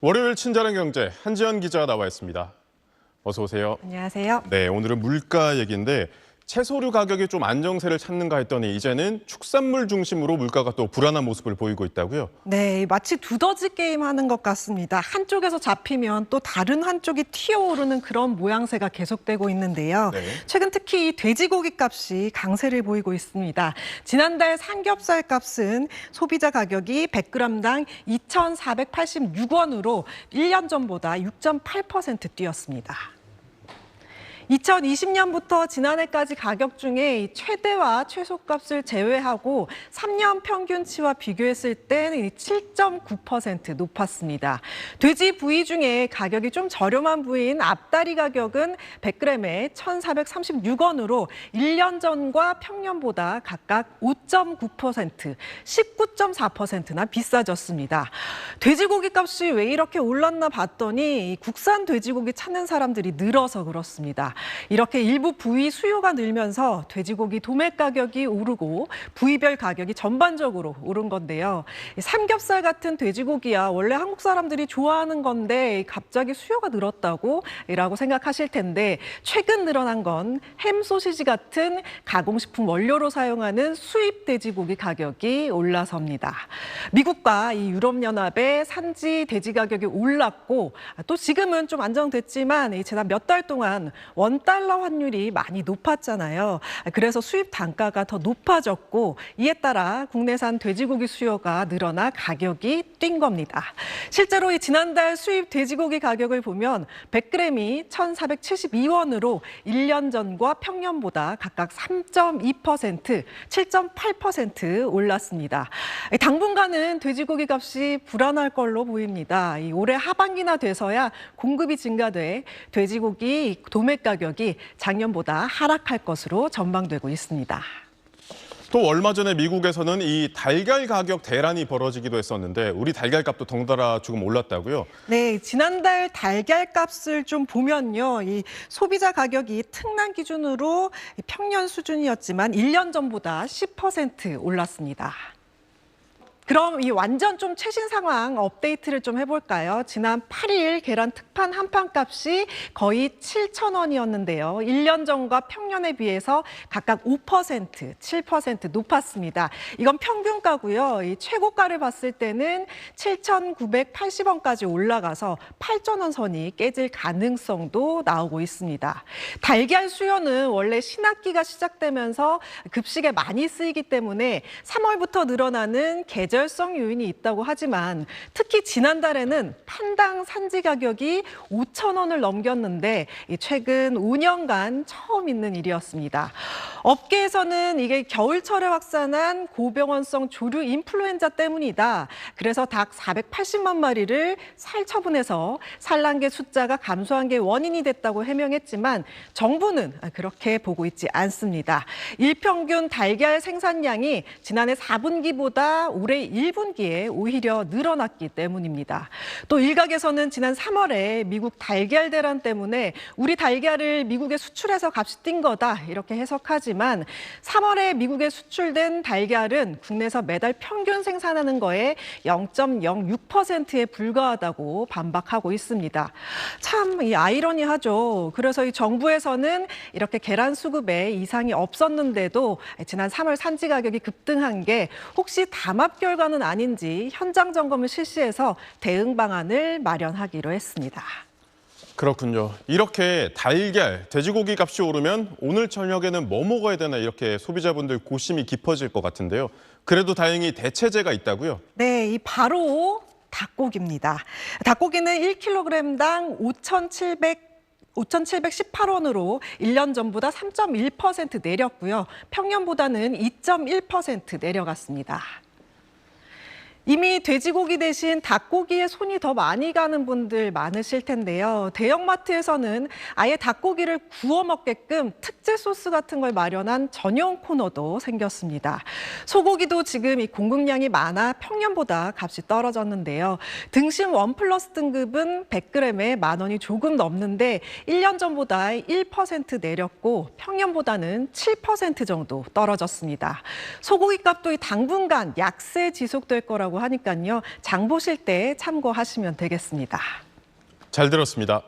월요일 친절한 경제 한지연 기자가 나와 있습니다. 어서 오세요. 안녕하세요. 네, 오늘은 물가 얘기인데 채소류 가격이 좀 안정세를 찾는가 했더니 이제는 축산물 중심으로 물가가 또 불안한 모습을 보이고 있다고요? 네, 마치 두더지 게임 하는 것 같습니다. 한쪽에서 잡히면 또 다른 한쪽이 튀어오르는 그런 모양새가 계속되고 있는데요. 네. 최근 특히 돼지고기 값이 강세를 보이고 있습니다. 지난달 삼겹살 값은 소비자 가격이 100g당 2,486원으로 1년 전보다 6.8% 뛰었습니다. 2020년부터 지난해까지 가격 중에 최대와 최소값을 제외하고 3년 평균치와 비교했을 때는 7.9% 높았습니다. 돼지 부위 중에 가격이 좀 저렴한 부위인 앞다리 가격은 100g에 1,436원으로 1년 전과 평년보다 각각 5.9%, 19.4%나 비싸졌습니다. 돼지고기 값이 왜 이렇게 올랐나 봤더니 국산 돼지고기 찾는 사람들이 늘어서 그렇습니다. 이렇게 일부 부위 수요가 늘면서 돼지고기 도매 가격이 오르고 부위별 가격이 전반적으로 오른 건데요. 삼겹살 같은 돼지고기야 원래 한국 사람들이 좋아하는 건데 갑자기 수요가 늘었다고 라고 생각하실 텐데 최근 늘어난 건 햄 소시지 같은 가공식품 원료로 사용하는 수입 돼지고기 가격이 올라섭니다. 미국과 이 유럽연합의 산지 돼지 가격이 올랐고 또 지금은 좀 안정됐지만 지난 몇 달 동안 $1 환율이 많이 높았잖아요. 그래서 수입 단가가 더 높아졌고 이에 따라 국내산 돼지고기 수요가 늘어나 가격이 뛴 겁니다. 실제로 이 지난달 수입 돼지고기 가격을 보면 100g이 1,472원으로 1년 전과 평년보다 각각 3.2%, 7.8% 올랐습니다. 당분간은 돼지고기 값이 불안할 걸로 보입니다. 올해 하반기나 돼서야 공급이 증가돼 돼지고기 도매 가격이 작년보다 하락할 것으로 전망되고 있습니다. 또 얼마 전에 미국에서는 이 달걀 가격 대란이 벌어지기도 했었는데 우리 달걀값도 덩달아 조금 올랐다고요? 네, 지난달 달걀 값을 좀 보면요. 이 소비자 가격이 특란 기준으로 평년 수준이었지만 1년 전보다 10% 올랐습니다. 그럼 이 완전 좀 최신 상황 업데이트를 좀 해볼까요? 지난 8일 계란 특판 한 판 값이 거의 7,000원이었는데요. 1년 전과 평년에 비해서 각각 5%, 7% 높았습니다. 이건 평균가고요. 이 최고가를 봤을 때는 7,980원까지 올라가서 8,000원 선이 깨질 가능성도 나오고 있습니다. 달걀 수요는 원래 신학기가 시작되면서 급식에 많이 쓰이기 때문에 3월부터 늘어나는 계절성 요인이 있다고 하지만 특히 지난달에는 판당 산지 가격이 5,000원을 넘겼는데 최근 5년간 처음 있는 일이었습니다. 업계에서는 이게 겨울철에 확산한 고병원성 조류 인플루엔자 때문이다. 그래서 닭 480만 마리를 살처분해서 산란계 숫자가 감소한 게 원인이 됐다고 해명했지만 정부는 그렇게 보고 있지 않습니다. 일평균 달걀 생산량이 지난해 4분기보다 올해 1분기에 오히려 늘어났기 때문입니다. 또 일각에서는 지난 3월에 미국 달걀 대란 때문에 우리 달걀을 미국에 수출해서 값이 뛴 거다 이렇게 해석하지만 3월에 미국에 수출된 달걀은 국내에서 매달 평균 생산하는 거에 0.06%에 불과하다고 반박하고 있습니다. 참 이 아이러니하죠. 그래서 이 정부에서는 이렇게 계란 수급에 이상이 없었는데도 지난 3월 산지 가격이 급등한 게 혹시 담합 결과는 아닌지 현장 점검을 실시해서 대응 방안을 마련하기로 했습니다. 그렇군요. 이렇게 달걀, 돼지고기 값이 오르면 오늘 저녁에는 뭐 먹어야 되나 이렇게 소비자분들 고심이 깊어질 것 같은데요. 그래도 다행히 대체제가 있다고요? 네, 이 바로 닭고기입니다. 닭고기는 1kg당 5,718원으로 1년 전보다 3.1% 내렸고요. 평년보다는 2.1% 내려갔습니다. 이미 돼지고기 대신 닭고기에 손이 더 많이 가는 분들 많으실 텐데요. 대형마트에서는 아예 닭고기를 구워 먹게끔 특제 소스 같은 걸 마련한 전용 코너도 생겼습니다. 소고기도 지금 이 공급량이 많아 평년보다 값이 떨어졌는데요. 등심 1플러스 등급은 100g에 10,000원이 조금 넘는데 1년 전보다 1% 내렸고 평년보다는 7% 정도 떨어졌습니다. 소고기 값도 당분간 약세 지속될 거라고 하니까요. 장 보실 때 참고하시면 되겠습니다. 잘 들었습니다.